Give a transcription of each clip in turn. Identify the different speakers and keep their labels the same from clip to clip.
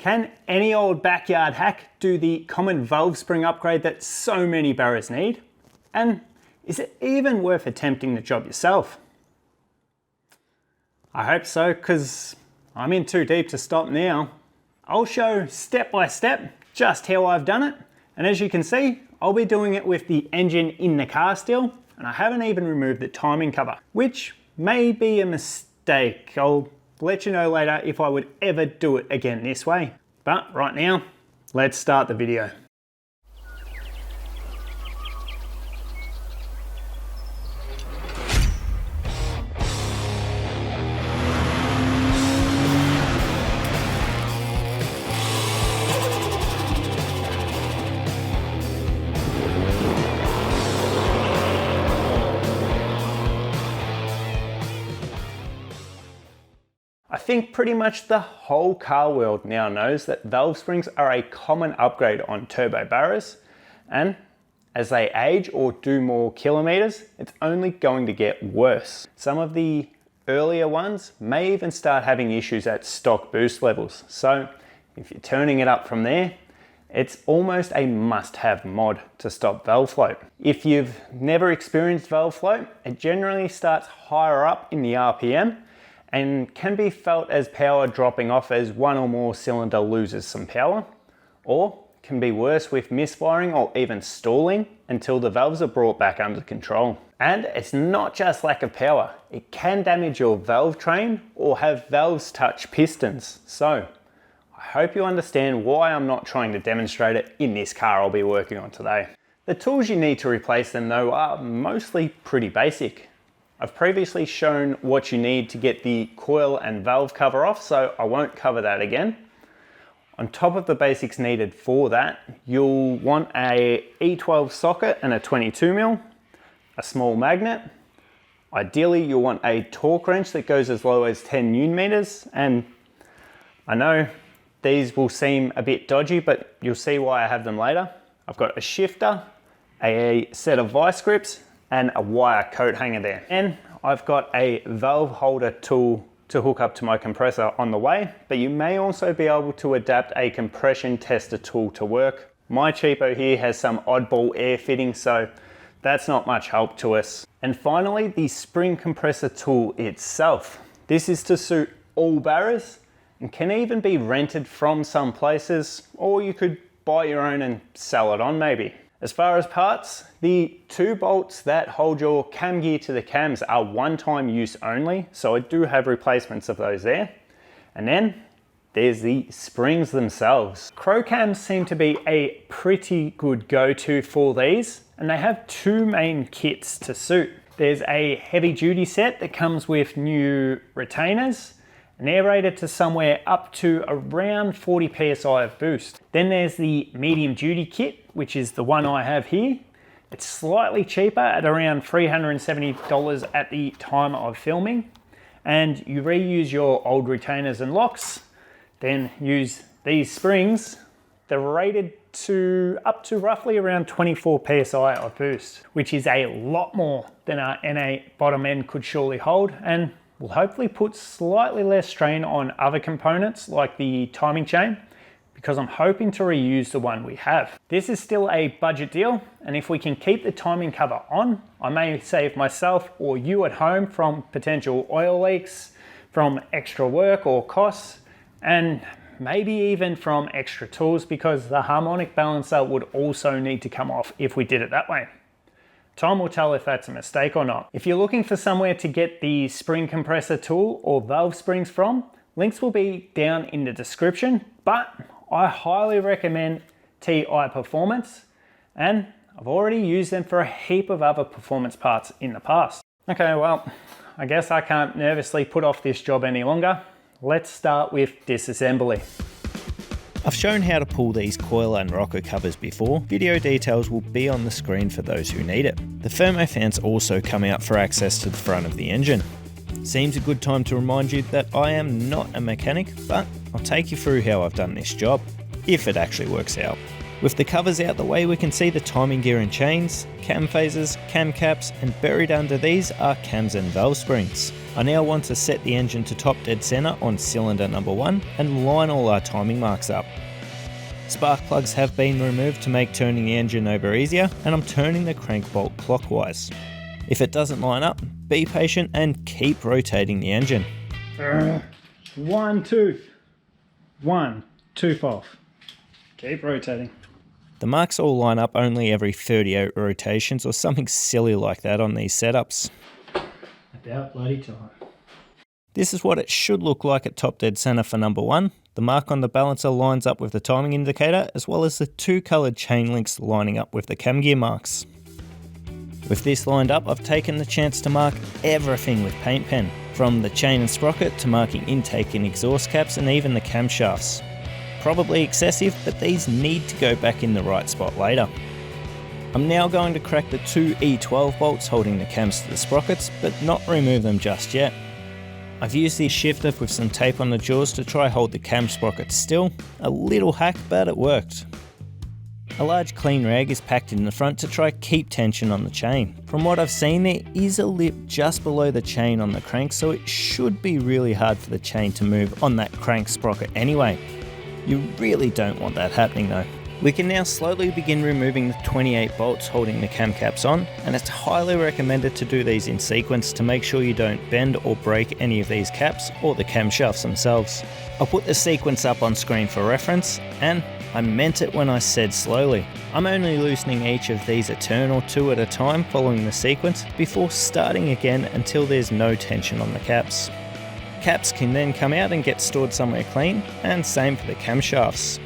Speaker 1: Can any old backyard hack do the common valve spring upgrade that so many Barras need? And is it even worth attempting the job yourself? I hope so, because I'm in too deep to stop now. I'll show step by step just how I've done it. And as you can see, I'll be doing it with the engine in the car still, and I haven't even removed the timing cover, which may be a mistake. I'll let you know later if I would ever do it again this way. But right now, let's start the video. I think pretty much the whole car world now knows that valve springs are a common upgrade on turbo Barras, and as they age or do more kilometers, it's only going to get worse. Some of the earlier ones may even start having issues at stock boost levels. So if you're turning it up from there, it's almost a must-have mod to stop valve float. If you've never experienced valve float, it generally starts higher up in the RPM and can be felt as power dropping off as one or more cylinder loses some power, or can be worse with misfiring or even stalling until the valves are brought back under control. And it's not just lack of power, it can damage your valve train or have valves touch pistons. So I hope you understand why I'm not trying to demonstrate it in this car I'll be working on today. The tools you need to replace them though are mostly pretty basic. I've previously shown what you need to get the coil and valve cover off, so I won't cover that again. On top of the basics needed for that, you'll want a E12 socket and a 22mm, a small magnet. Ideally, you'll want a torque wrench that goes as low as 10 Nm, and I know these will seem a bit dodgy, but you'll see why I have them later. I've got a shifter, a set of vice grips, and a wire coat hanger there. And I've got a valve holder tool to hook up to my compressor on the way, but you may also be able to adapt a compression tester tool to work. My cheapo here has some oddball air fittings, so that's not much help to us. And finally, the spring compressor tool itself. This is to suit all Barras and can even be rented from some places, or you could buy your own and sell it on maybe. As far as parts, the 2 bolts that hold your cam gear to the cams are one-time use only, so I do have replacements of those there. And then there's the springs themselves. Crow cams seem to be a pretty good go-to for these, and they have 2 main kits to suit. There's a heavy-duty set that comes with new retainers, and they're rated to somewhere up to around 40 psi of boost. Then there's the medium duty kit, which is the one I have here. It's slightly cheaper at around $370 at the time of filming. And you reuse your old retainers and locks, then use these springs. They're rated to up to roughly around 24 psi of boost, which is a lot more than our NA bottom end could surely hold, and will hopefully put slightly less strain on other components like the timing chain, because I'm hoping to reuse the one we have. This is still a budget deal, and if we can keep the timing cover on, I may save myself or you at home from potential oil leaks, from extra work or costs, and maybe even from extra tools, because the harmonic balancer would also need to come off if we did it that way. Time will tell if that's a mistake or not. If you're looking for somewhere to get the spring compressor tool or valve springs from, links will be down in the description, but I highly recommend TI Performance, and I've already used them for a heap of other performance parts in the past. Okay, well, I guess I can't nervously put off this job any longer. Let's start with disassembly.
Speaker 2: I've shown how to pull these coil and rocker covers before. Video details will be on the screen for those who need it. The thermo fans also come out for access to the front of the engine. Seems a good time to remind you that I am not a mechanic, but I'll take you through how I've done this job, if it actually works out. With the covers out the way, we can see the timing gear and chains, cam phasers, cam caps, and buried under these are cams and valve springs. I now want to set the engine to top dead center on cylinder number 1 and line all our timing marks up. Spark plugs have been removed to make turning the engine over easier, and I'm turning the crank bolt clockwise. If it doesn't line up, be patient and keep rotating the engine.
Speaker 1: 1, 2, 1, 2 off. Keep rotating.
Speaker 2: The marks all line up only every 38 rotations or something silly like that on these setups.
Speaker 1: About bloody time.
Speaker 2: This is what it should look like at top dead center for number 1. The mark on the balancer lines up with the timing indicator, as well as the 2 coloured chain links lining up with the cam gear marks. With this lined up, I've taken the chance to mark everything with paint pen, from the chain and sprocket to marking intake and exhaust caps and even the camshafts. Probably excessive, but these need to go back in the right spot later. I'm now going to crack the 2 E12 bolts holding the cams to the sprockets, but not remove them just yet. I've used this shifter with some tape on the jaws to try hold the cam sprockets still. A little hack, but it worked. A large clean rag is packed in the front to try keep tension on the chain. From what I've seen, there is a lip just below the chain on the crank, so it should be really hard for the chain to move on that crank sprocket anyway. You really don't want that happening though. We can now slowly begin removing the 28 bolts holding the cam caps on, and it's highly recommended to do these in sequence to make sure you don't bend or break any of these caps or the camshafts themselves. I'll put the sequence up on screen for reference, and I meant it when I said slowly. I'm only loosening each of these a turn or 2 at a time following the sequence before starting again until there's no tension on the caps. Caps can then come out and get stored somewhere clean, and same for the camshafts.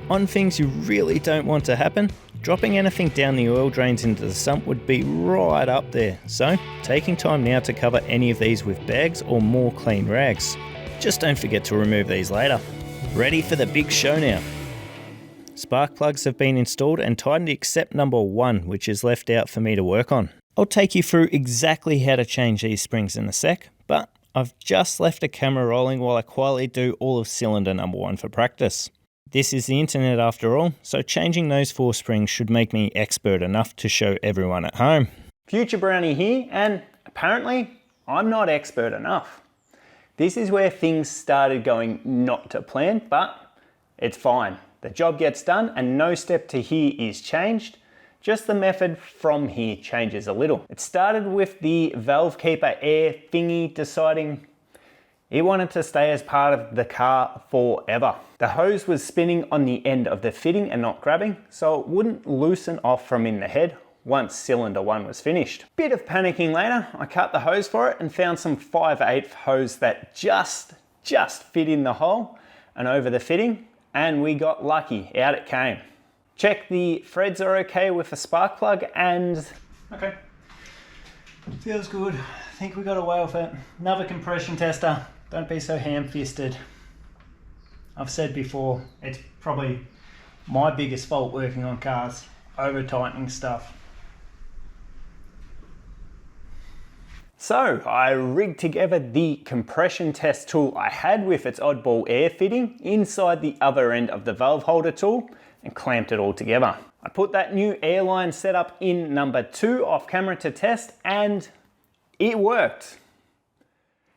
Speaker 2: On things you really don't want to happen, dropping anything down the oil drains into the sump would be right up there, so taking time now to cover any of these with bags or more clean rags. Just don't forget to remove these later. Ready for the big show now. Spark plugs have been installed and tightened except number 1, which is left out for me to work on. I'll take you through exactly how to change these springs in a sec, but I've just left the camera rolling while I quietly do all of cylinder number 1 for practice. This is the internet after all, so changing those 4 springs should make me expert enough to show everyone at home. Future Brownie here, and apparently I'm not expert enough. This is where things started going not to plan, but it's fine. The job gets done and no step to here is changed. Just the method from here changes a little. It started with the valve keeper air thingy deciding it wanted to stay as part of the car forever. The hose was spinning on the end of the fitting and not grabbing, so it wouldn't loosen off from in the head once cylinder 1 was finished. Bit of panicking later, I cut the hose for it and found some 5/8 hose that just fit in the hole and over the fitting, and we got lucky, out it came. Check the threads are okay with the spark plug and okay, feels good. I think we got away with it. Another compression tester. Don't be so ham-fisted. I've said before, it's probably my biggest fault working on cars, over-tightening stuff. So I rigged together the compression test tool I had with its oddball air fitting inside the other end of the valve holder tool and clamped it all together. I put that new airline setup in number 2 off camera to test, and it worked.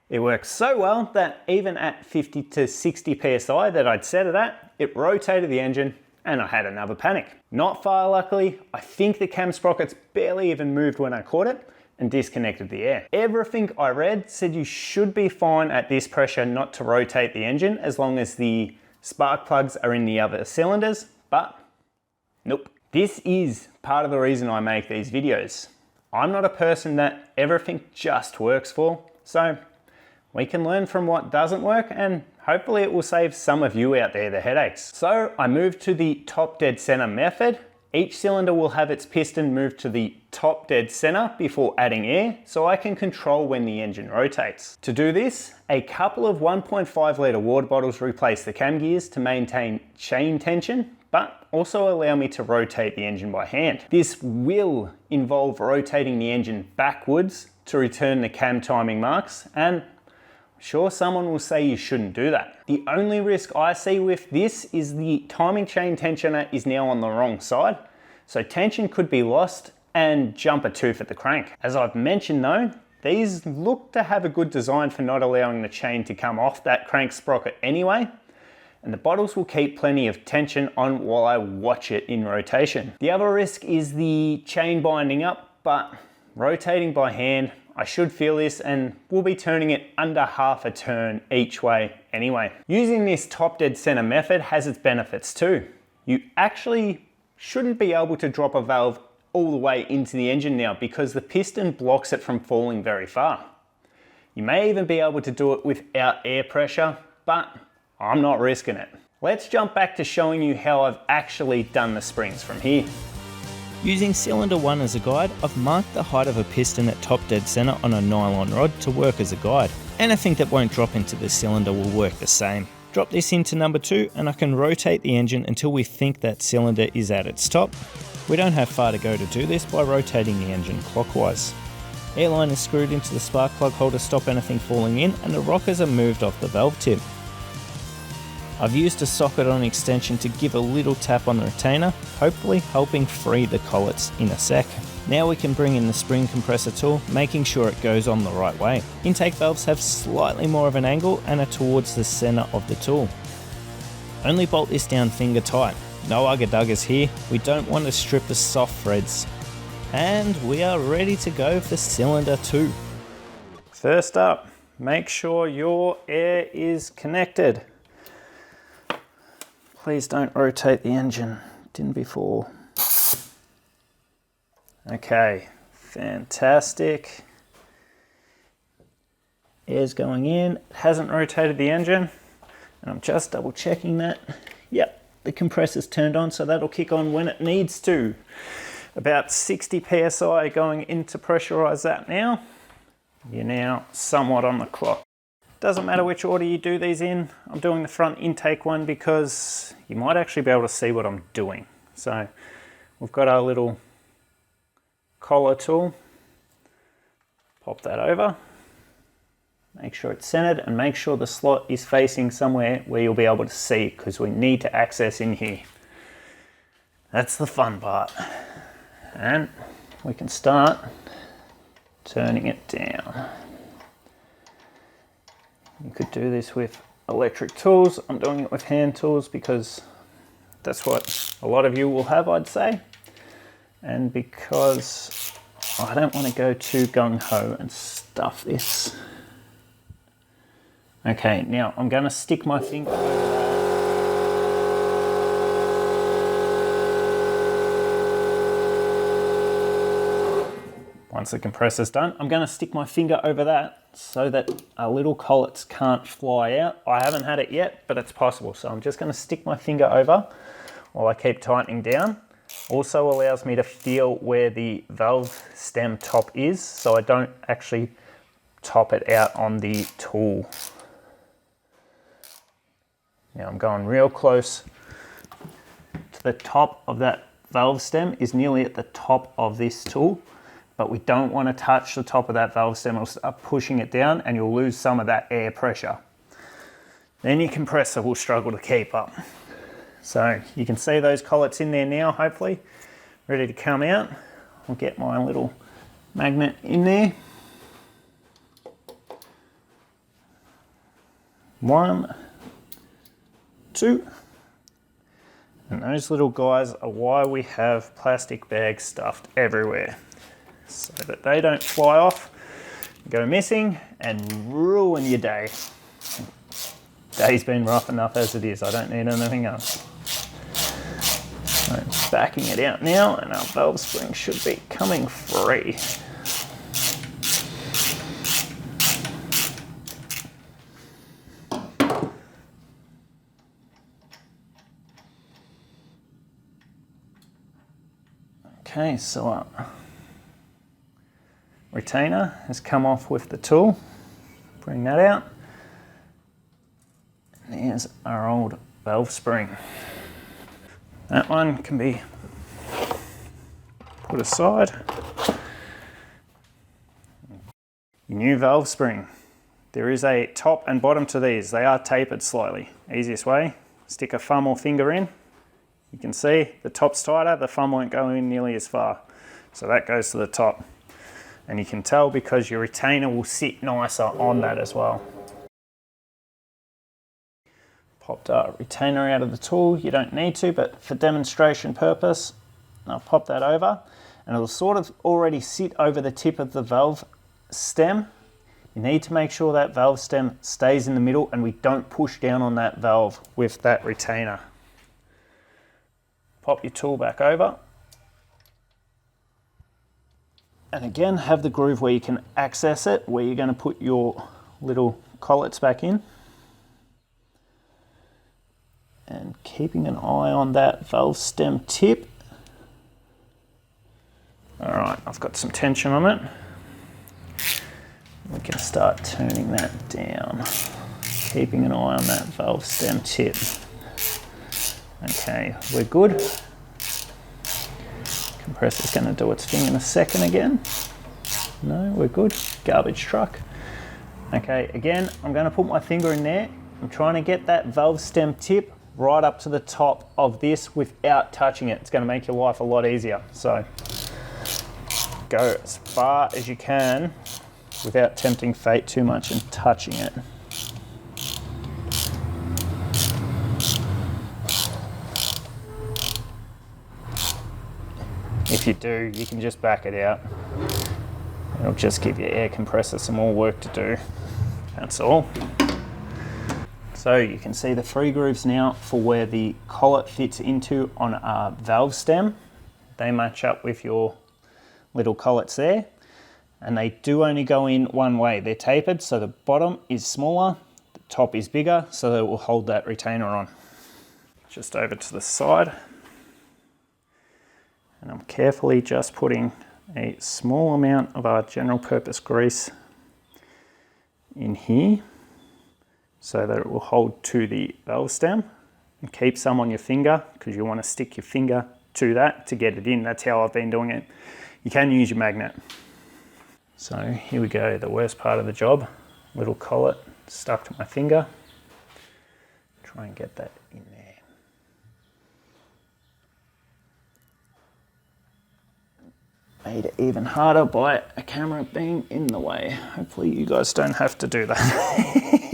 Speaker 2: It worked so well that even at 50 to 60 PSI that I'd set it at, it rotated the engine and I had another panic. Not far luckily, I think the cam sprockets barely even moved when I caught it and disconnected the air. Everything I read said you should be fine at this pressure not to rotate the engine as long as the spark plugs are in the other cylinders, but nope. This is part of the reason I make these videos. I'm not a person that everything just works for, so we can learn from what doesn't work and hopefully it will save some of you out there the headaches. So I moved to the top dead center method. Each cylinder will have its piston moved to the top dead center before adding air so I can control when the engine rotates. To do this, a couple of 1.5 litre water bottles replace the cam gears to maintain chain tension, but also allow me to rotate the engine by hand. This will involve rotating the engine backwards to return the cam timing marks, and sure, someone will say you shouldn't do that. The only risk I see with this is the timing chain tensioner is now on the wrong side, so tension could be lost and jump a tooth at the crank. As I've mentioned though,
Speaker 1: these look to have a good design for not allowing the chain to come off that crank sprocket anyway, and the bottles will keep plenty of tension on while I watch it in rotation. The other risk is the chain binding up, but rotating by hand, I should feel this, and we'll be turning it under half a turn each way anyway. Using this top dead center method has its benefits too. You actually shouldn't be able to drop a valve all the way into the engine now because the piston blocks it from falling very far. You may even be able to do it without air pressure, but I'm not risking it. Let's jump back to showing you how I've actually done the springs from here.
Speaker 2: Using cylinder 1 as a guide, I've marked the height of a piston at top dead center on a nylon rod to work as a guide. Anything that won't drop into the cylinder will work the same. Drop this into number 2 and I can rotate the engine until we think that cylinder is at its top. We don't have far to go to do this by rotating the engine clockwise. Airline is screwed into the spark plug hole to stop anything falling in, and the rockers are moved off the valve tip. I've used a socket on extension to give a little tap on the retainer, hopefully helping free the collets in a sec. Now we can bring in the spring compressor tool, making sure it goes on the right way. Intake valves have slightly more of an angle and are towards the center of the tool. Only bolt this down finger tight. No ugger-duggers here, we don't want to strip the soft threads. And we are ready to go for cylinder 2.
Speaker 1: First up, make sure your air is connected. Please don't rotate the engine, didn't before. Okay, fantastic. Air's going in, it hasn't rotated the engine, and I'm just double checking that. Yep, the compressor's turned on, so that'll kick on when it needs to. About 60 PSI going in to pressurize that now. You're now somewhat on the clock. Doesn't matter which order you do these in. I'm doing the front intake one because you might actually be able to see what I'm doing. So we've got our little collar tool. Pop that over. Make sure it's centered and make sure the slot is facing somewhere where you'll be able to see, because we need to access in here. That's the fun part. And we can start turning it down. You could do this with electric tools. I'm doing it with hand tools because that's what a lot of you will have, I'd say. And because I don't want to go too gung-ho and stuff this. Okay, now I'm going to stick my finger over that. Once the compressor's done, I'm going to stick my finger over that so that our little collets can't fly out. I haven't had it yet, but it's possible. So I'm just going to stick my finger over while I keep tightening down. Also allows me to feel where the valve stem top is, so I don't actually top it out on the tool. Now I'm going real close to the top of that valve stem, is nearly at the top of this tool. But we don't want to touch the top of that valve stem. It'll start pushing it down and you'll lose some of that air pressure. Then your compressor will struggle to keep up. So you can see those collets in there now, hopefully, ready to come out. I'll get my little magnet in there. 1, 2. And those little guys are why we have plastic bags stuffed everywhere, so that they don't fly off, go missing, and ruin your day. Day's been rough enough as it is. I don't need anything else. So backing it out now, and our valve spring should be coming free. Okay, so our retainer has come off with the tool. Bring that out. And here's our old valve spring. That one can be put aside. Your new valve spring. There is a top and bottom to these. They are tapered slightly. Easiest way, stick a thumb or finger in. You can see the top's tighter, the thumb won't go in nearly as far. So that goes to the top. And you can tell because your retainer will sit nicer on that as well. Popped our retainer out of the tool. You don't need to, but for demonstration purpose, I'll pop that over and it'll sort of already sit over the tip of the valve stem. You need to make sure that valve stem stays in the middle and we don't push down on that valve with that retainer. Pop your tool back over. And again, have the groove where you can access it, where you're going to put your little collets back in. And keeping an eye on that valve stem tip. All right, I've got some tension on it. We can start turning that down, keeping an eye on that valve stem tip. Okay, we're good. Compressor's going to do its thing in a second again. No, we're good. Garbage truck. Okay, again, I'm going to put my finger in there. I'm trying to get that valve stem tip right up to the top of this without touching it. It's going to make your life a lot easier. So go as far as you can without tempting fate too much and touching it. If you do, you can just back it out. It'll just give your air compressor some more work to do. That's all. So you can see the free grooves now for where the collet fits into on our valve stem. They match up with your little collets there. And they do only go in one way. They're tapered, so the bottom is smaller, the top is bigger, so that it will hold that retainer on. Just over to the side. And I'm carefully just putting a small amount of our general purpose grease in here so that it will hold to the valve stem, and keep some on your finger because you want to stick your finger to that to get it in. That's how I've been doing it. You can use your magnet. So here we go, the worst part of the job. Little collet stuck to my finger. Try and get that in there. Made it even harder by a camera being in the way. Hopefully you guys don't have to do that.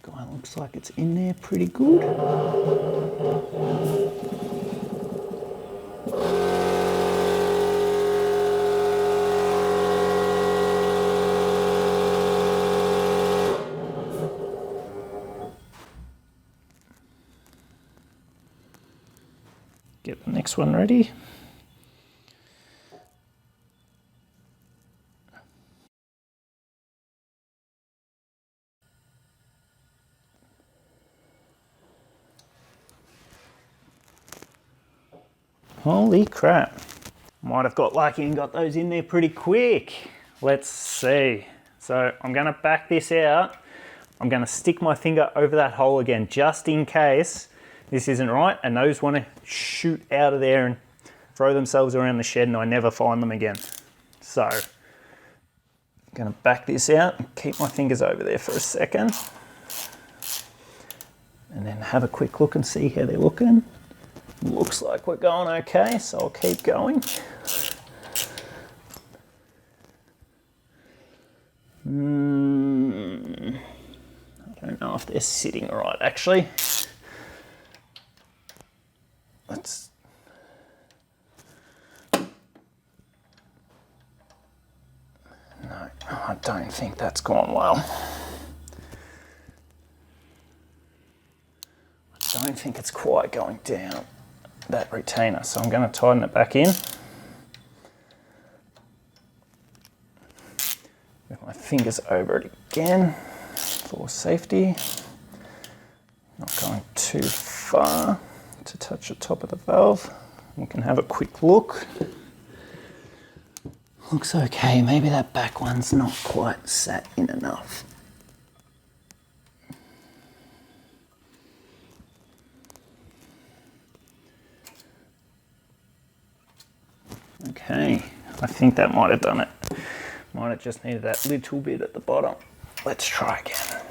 Speaker 1: Guy looks like it's in there pretty good. Get the next one ready. Holy crap. Might have got lucky and got those in there pretty quick. Let's see. So I'm gonna back this out. I'm gonna stick my finger over that hole again, just in case this isn't right and those wanna shoot out of there and throw themselves around the shed and I never find them again. So I'm gonna back this out and keep my fingers over there for a second. And then have a quick look and see how they're looking. Looks like we're going okay, so I'll keep going. I don't know if they're sitting right, actually. Let's... No, I don't think that's gone well. I don't think it's quite going down that retainer, so I'm going to tighten it back in with my fingers over it again for safety. Not going too far to touch the top of the valve. We can have a quick look. Looks okay, maybe that back one's not quite sat in enough. Okay, I think that might have done it. Might have just needed that little bit at the bottom. Let's try again.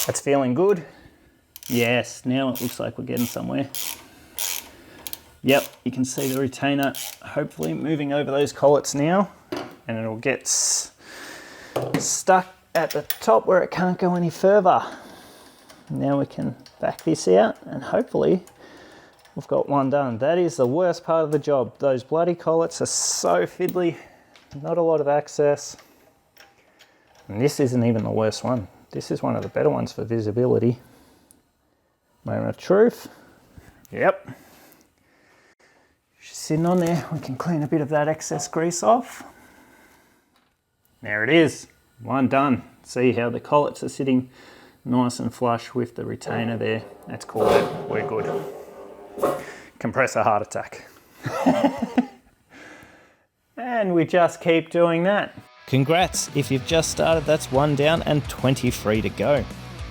Speaker 1: That's feeling good. Yes, now it looks like we're getting somewhere. Yep, you can see the retainer hopefully moving over those collets now, and it'll get stuck at the top where it can't go any further. Now we can back this out and hopefully we've got one done. That is the worst part of the job. Those bloody collets are so fiddly, not a lot of access. And this isn't even the worst one. This is one of the better ones for visibility. Moment of truth. Yep. Just sitting on there, we can clean a bit of that excess grease off. There it is, one done. See how the collets are sitting nice and flush with the retainer there. That's cool, we're good. Compressor heart attack. And we just keep doing that.
Speaker 2: Congrats, if you've just started, that's 1 down and 20 free to go.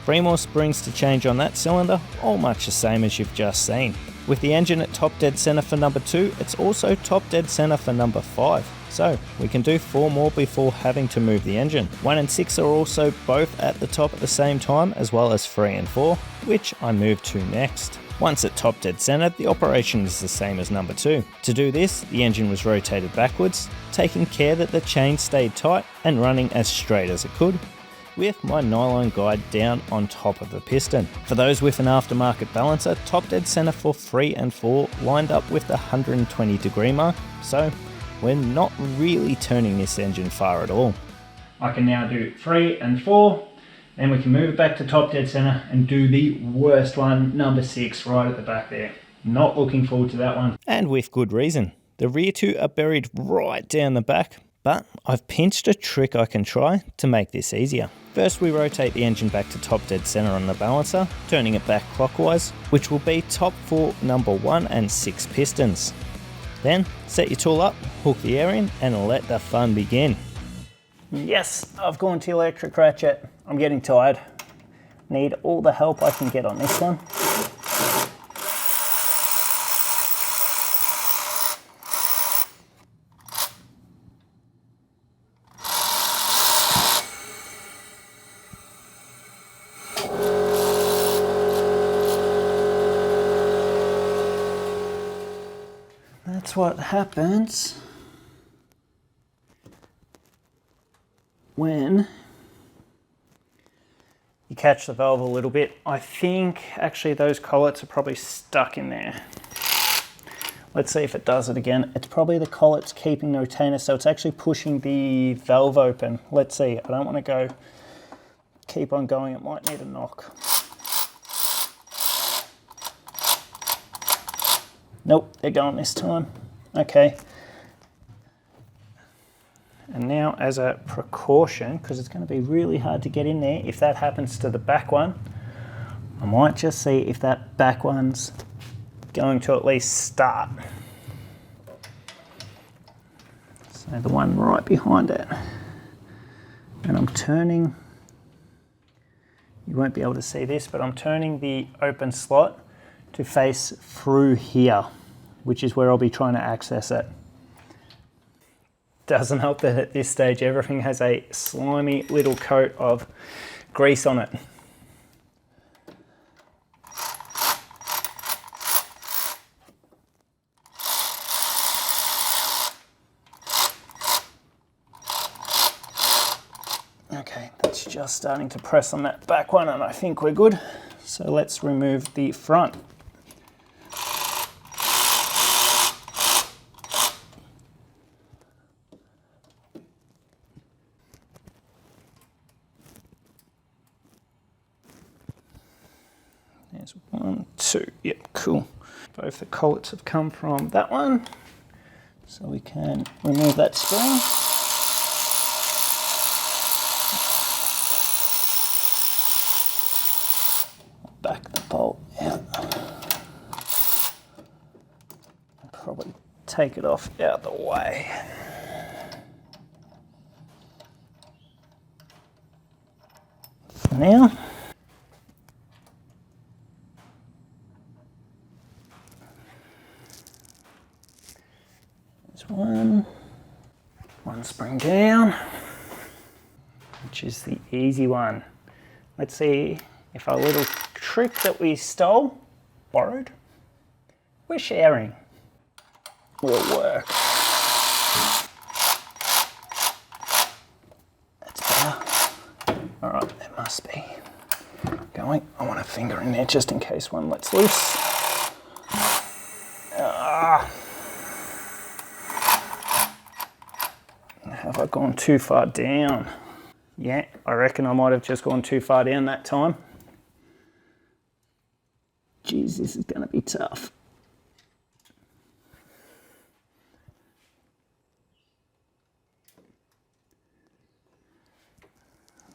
Speaker 2: 3 more springs to change on that cylinder, all much the same as you've just seen. With the engine at top dead center for number 2, it's also top dead center for number 5. So we can do 4 more before having to move the engine. 1 and 6 are also both at the top at the same time, as well as 3 and 4, which I move to next. Once at top dead center, the operation is the same as number 2. To do this, the engine was rotated backwards, taking care that the chain stayed tight and running as straight as it could, with my nylon guide down on top of the piston. For those with an aftermarket balancer, top dead center for 3 and 4 lined up with the 120 degree mark, so we're not really turning this engine far at all. I can now do 3 and 4, then we can move it back to top dead center and do the worst one, number 6, right at the back there. Not looking forward to that one. And with good reason. The rear 2 are buried right down the back, but I've pinched a trick I can try to make this easier. First we rotate the engine back to top dead center on the balancer, turning it back clockwise, which will be top for number 1 and 6 pistons. Then set your tool up, hook the air in, and let the fun begin. Yes, I've gone to electric ratchet. I'm getting tired. Need all the help I can get on this one. That's what happens when you catch the valve a little bit. I think actually those collets are probably stuck in there. Let's see if it does it again. It's probably the collets keeping the retainer, so it's actually pushing the valve open. Let's see, I don't want to keep on going, it might need a knock. Nope, they're going this time. Okay. And now as a precaution, because it's going to be really hard to get in there, if that happens to the back one, I might just see if that back one's going to at least start. So the one right behind it. And I'm turning, you won't be able to see this, but I'm turning the open slot to face through here, which is where I'll be trying to access it. Doesn't help that at this stage everything has a slimy little coat of grease on it. Okay, that's just starting to press on that back one and I think we're good. So let's remove the front. There's 1, 2, yep, cool. Both the collets have come from that one, so we can remove that spring. Back the bolt out. Probably take it off out the way. For now. There's
Speaker 1: One spring down, which is the easy one. Let's see if our little trick that we borrowed, we're sharing, will work. That's better. All right, it must be going. I want a finger in there just in case one lets loose. Have I gone too far down? Yeah, I reckon I might have just gone too far down that time. Geez, this is gonna be tough.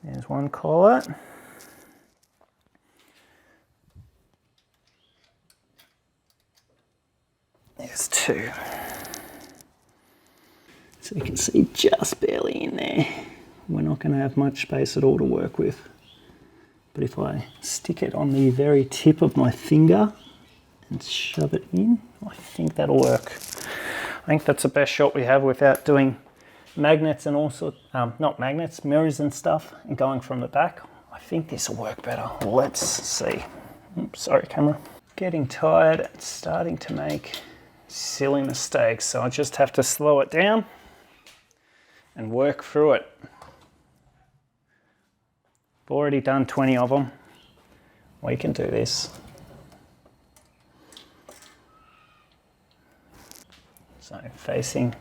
Speaker 1: There's one collet. There's two. So you can see just barely in there. We're not going to have much space at all to work with. But if I stick it on the very tip of my finger and shove it in, I think that'll work. I think that's the best shot we have without doing magnets and all sorts, not magnets, mirrors and stuff, and going from the back. I think this will work better. Let's see. Oops, sorry, camera. Getting tired, it's starting to make silly mistakes, so I just have to slow it down and work through it. I've already done 20 of them. We can do this. So facing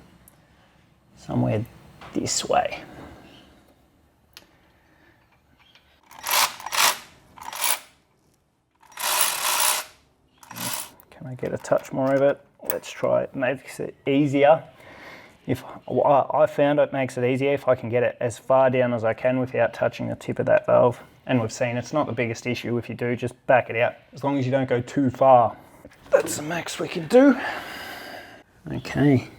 Speaker 1: somewhere this way. Can I get a touch more of it? Let's try it. Makes it easier. I found it makes it easier if I can get it as far down as I can without touching the tip of that valve. And we've seen it's not the biggest issue. If you do, just back it out. As long as you don't go too far. That's the max we can do. Okay,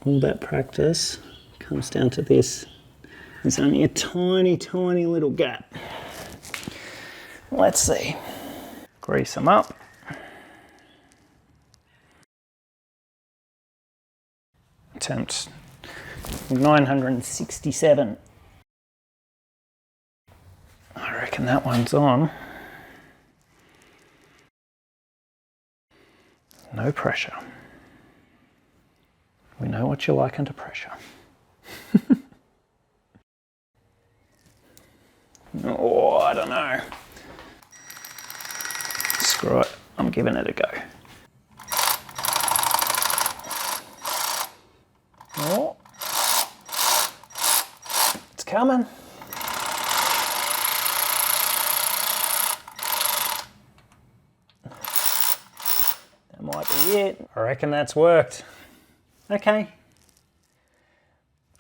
Speaker 1: all that practice comes down to this. There's only a tiny, tiny little gap. Let's see. Grease them up. Attempt 967. I reckon that one's on. No pressure. We know what you like under pressure. Oh, I don't know. Screw it, I'm giving it a go. Oh, it's coming. That might be it. I reckon that's worked. Okay,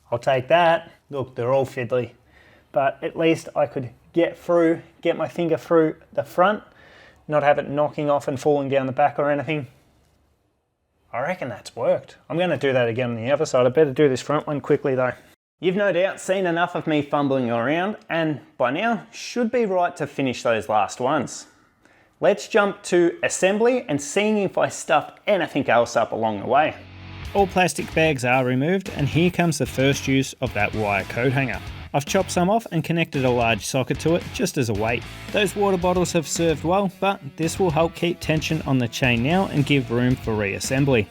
Speaker 1: I'll take that. Look, they're all fiddly, but at least I could get my finger through the front, not have it knocking off and falling down the back or anything. I reckon that's worked. I'm going to do that again on the other side. I better do this front one quickly though. You've no doubt seen enough of me fumbling around, and by now should be right to finish those last ones. Let's jump to assembly and seeing if I stuffed anything else up along the way.
Speaker 2: All plastic bags are removed, and here comes the first use of that wire coat hanger. I've chopped some off and connected a large socket to it just as a weight. Those water bottles have served well, but this will help keep tension on the chain now and give room for reassembly.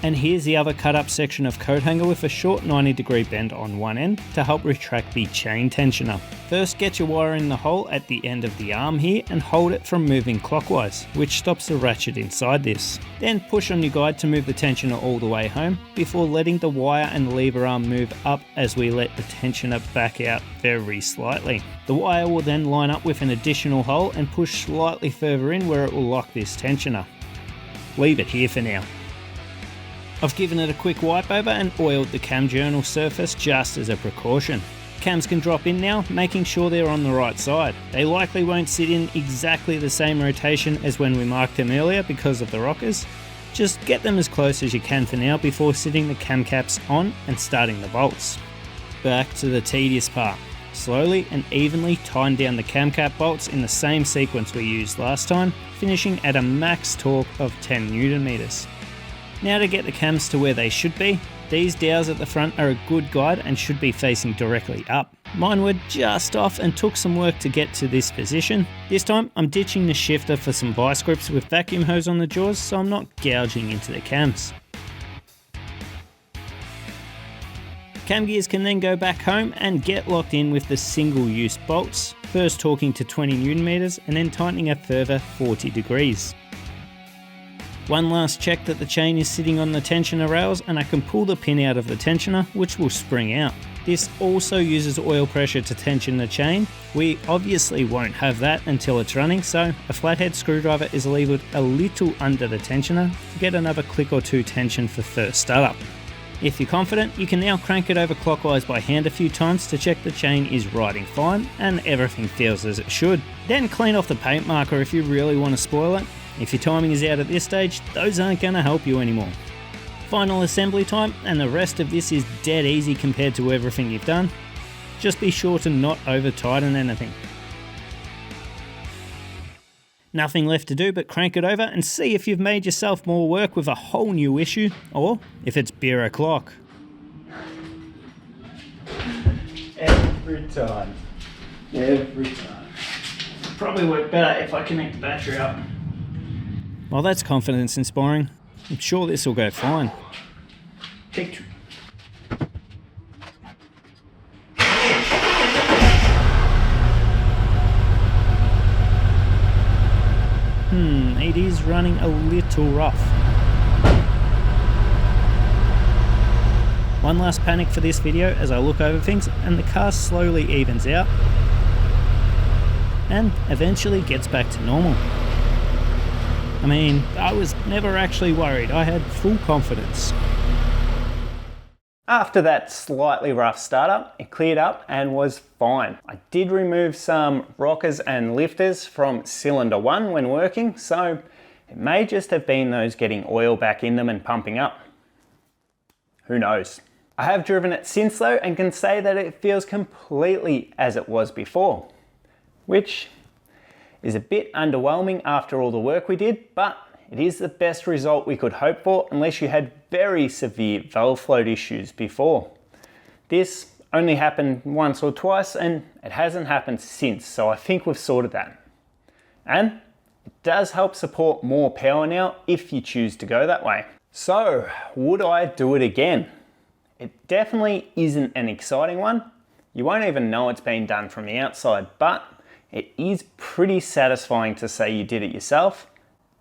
Speaker 2: And here's the other cut up section of coat hanger with a short 90-degree bend on one end to help retract the chain tensioner. First, get your wire in the hole at the end of the arm here and hold it from moving clockwise, which stops the ratchet inside this. Then push on your guide to move the tensioner all the way home before letting the wire and lever arm move up as we let the tensioner back out very slightly. The wire will then line up with an additional hole and push slightly further in where it will lock this tensioner. Leave it here for now. I've given it a quick wipe over and oiled the cam journal surface just as a precaution. Cams can drop in now, making sure they're on the right side. They likely won't sit in exactly the same rotation as when we marked them earlier because of the rockers. Just get them as close as you can for now before sitting the cam caps on and starting the bolts. Back to the tedious part. Slowly and evenly tighten down the cam cap bolts in the same sequence we used last time, finishing at a max torque of 10 Nm. Now to get the cams to where they should be, These dowels at the front are a good guide and should be facing directly up. Mine were just off and took some work to get to this position. This time I'm ditching the shifter for some vice grips with vacuum hose on the jaws so I'm not gouging into the cams. Cam gears can then go back home and get locked in with the single use bolts, first torquing to 20 Nm and then tightening a further 40 degrees. One last check that the chain is sitting on the tensioner rails and I can pull the pin out of the tensioner, which will spring out. This also uses oil pressure to tension the chain. We obviously won't have that until it's running, so a flathead screwdriver is levered a little under the tensioner to get another click or two tension for first startup. If you're confident, you can now crank it over clockwise by hand a few times to check the chain is riding fine and everything feels as it should. Then clean off the paint marker if you really want to spoil it. If your timing is out at this stage, those aren't going to help you anymore. Final assembly time, and the rest of this is dead easy compared to everything you've done. Just be sure to not over tighten anything. Nothing left to do but crank it over and see if you've made yourself more work with a whole new issue, or if it's beer o'clock.
Speaker 1: Every time. Probably work better if I connect the battery up.
Speaker 2: Well, that's confidence inspiring. I'm sure this will go fine.
Speaker 1: Take two.
Speaker 2: It is running a little rough. One last panic for this video as I look over things and the car slowly evens out and eventually gets back to normal. I mean, I was never actually worried. I had full confidence.
Speaker 1: After that slightly rough startup, it cleared up and was fine. I did remove some rockers and lifters from cylinder 1 when working, so it may just have been those getting oil back in them and pumping up. Who knows? I have driven it since though and can say that it feels completely as it was before, which is a bit underwhelming after all the work we did, but it is the best result we could hope for unless you had very severe valve float issues before. This only happened once or twice and it hasn't happened since, so I think we've sorted that. And it does help support more power now if you choose to go that way. So, would I do it again? It definitely isn't an exciting one. You won't even know it's been done from the outside, but it is pretty satisfying to say you did it yourself,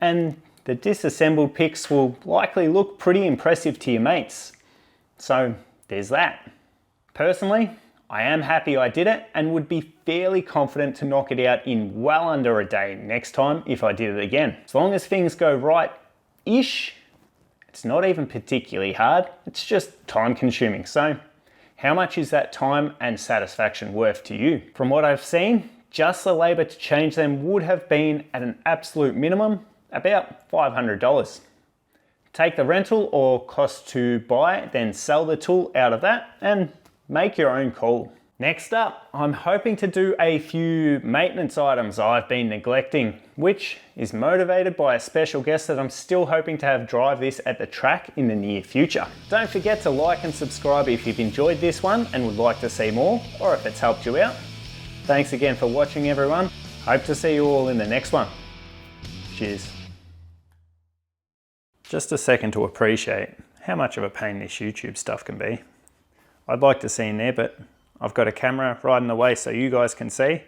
Speaker 1: and the disassembled pics will likely look pretty impressive to your mates. So there's that. Personally, I am happy I did it and would be fairly confident to knock it out in well under a day next time if I did it again. As long as things go right-ish, it's not even particularly hard, it's just time consuming. So how much is that time and satisfaction worth to you? From what I've seen, just the labour to change them would have been at an absolute minimum about $500. Take the rental or cost to buy, then sell the tool out of that and make your own call. Next up, I'm hoping to do a few maintenance items I've been neglecting, which is motivated by a special guest that I'm still hoping to have drive this at the track in the near future. Don't forget to like and subscribe if you've enjoyed this one and would like to see more, or if it's helped you out. Thanks again for watching, everyone. Hope to see you all in the next one. Cheers. Just a second to appreciate how much of a pain this YouTube stuff can be. I'd like to see in there, but I've got a camera right in the way so you guys can see.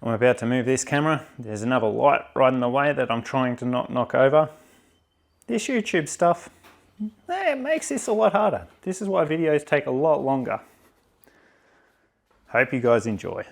Speaker 1: I'm about to move this camera. There's another light right in the way that I'm trying to not knock over. This YouTube stuff, it makes this a lot harder. This is why videos take a lot longer. Hope you guys enjoy.